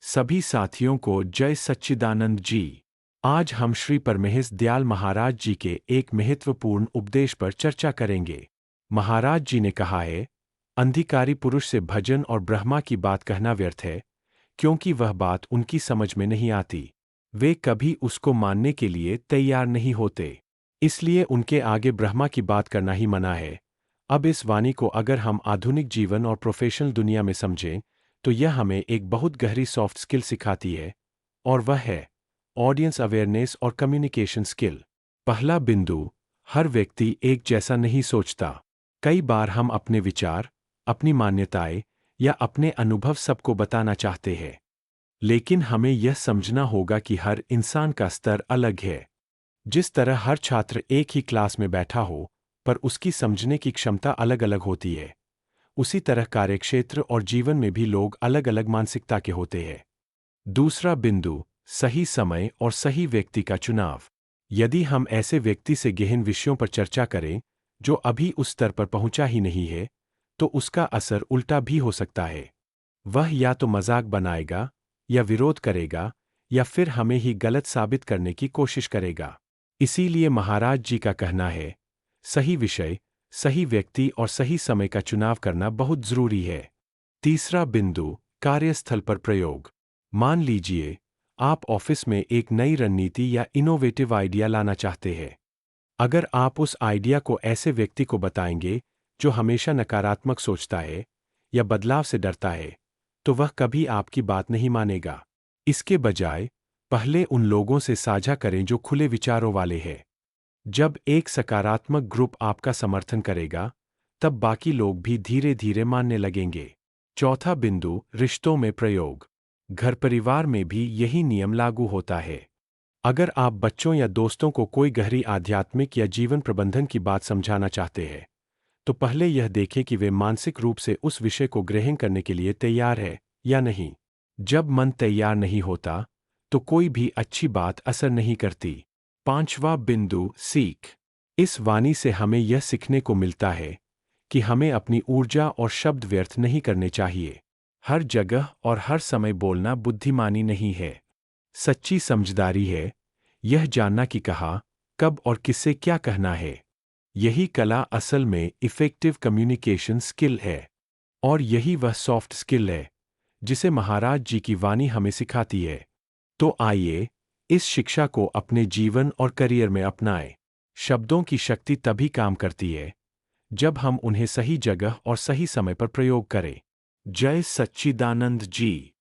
सभी साथियों को जय सच्चिदानंद जी। आज हम श्री परमहंस दयाल महाराज जी के एक महत्वपूर्ण उपदेश पर चर्चा करेंगे। महाराज जी ने कहा है, अंधिकारी पुरुष से भजन और ब्रह्मा की बात कहना व्यर्थ है, क्योंकि वह बात उनकी समझ में नहीं आती। वे कभी उसको मानने के लिए तैयार नहीं होते। इसलिए उनके आगे ब्रह्मा की बात करना ही मना है। अब इस वाणी को अगर हम आधुनिक जीवन और प्रोफेशनल दुनिया में समझें, तो यह हमें एक बहुत गहरी सॉफ्ट स्किल सिखाती है, और वह है ऑडियंस अवेयरनेस और कम्युनिकेशन स्किल। पहला बिंदु, हर व्यक्ति एक जैसा नहीं सोचता। कई बार हम अपने विचार, अपनी मान्यताएं या अपने अनुभव सबको बताना चाहते हैं, लेकिन हमें यह समझना होगा कि हर इंसान का स्तर अलग है। जिस तरह हर छात्र एक ही क्लास में बैठा हो, पर उसकी समझने की क्षमता अलग अलग होती है, उसी तरह कार्यक्षेत्र और जीवन में भी लोग अलग अलग मानसिकता के होते हैं। दूसरा बिंदु, सही समय और सही व्यक्ति का चुनाव। यदि हम ऐसे व्यक्ति से गहन विषयों पर चर्चा करें जो अभी उस स्तर पर पहुंचा ही नहीं है, तो उसका असर उल्टा भी हो सकता है। वह या तो मजाक बनाएगा, या विरोध करेगा, या फिर हमें ही गलत साबित करने की कोशिश करेगा। इसीलिए महाराज जी का कहना है, सही विषय, सही व्यक्ति और सही समय का चुनाव करना बहुत जरूरी है। तीसरा बिंदु, कार्यस्थल पर प्रयोग। मान लीजिए, आप ऑफिस में एक नई रणनीति या इनोवेटिव आइडिया लाना चाहते हैं। अगर आप उस आइडिया को ऐसे व्यक्ति को बताएंगे जो हमेशा नकारात्मक सोचता है या बदलाव से डरता है, तो वह कभी आपकी बात नहीं मानेगा। इसके बजाय पहले उन लोगों से साझा करें जो खुले विचारों वाले हैं। जब एक सकारात्मक ग्रुप आपका समर्थन करेगा, तब बाकी लोग भी धीरे धीरे मानने लगेंगे। चौथा बिंदु, रिश्तों में प्रयोग। घर परिवार में भी यही नियम लागू होता है। अगर आप बच्चों या दोस्तों को कोई गहरी आध्यात्मिक या जीवन प्रबंधन की बात समझाना चाहते हैं, तो पहले यह देखें कि वे मानसिक रूप से उस विषय को ग्रहण करने के लिए तैयार है या नहीं। जब मन तैयार नहीं होता, तो कोई भी अच्छी बात असर नहीं करती। पांचवा बिंदु, सीख। इस वाणी से हमें यह सीखने को मिलता है कि हमें अपनी ऊर्जा और शब्द व्यर्थ नहीं करने चाहिए। हर जगह और हर समय बोलना बुद्धिमानी नहीं है। सच्ची समझदारी है यह जानना कि कहाँ, कब और किससे क्या कहना है। यही कला असल में इफेक्टिव कम्युनिकेशन स्किल है, और यही वह सॉफ्ट स्किल है जिसे महाराज जी की वाणी हमें सिखाती है। तो आइए, इस शिक्षा को अपने जीवन और करियर में अपनाएं। शब्दों की शक्ति तभी काम करती है जब हम उन्हें सही जगह और सही समय पर प्रयोग करें। जय सच्चिदानंद जी।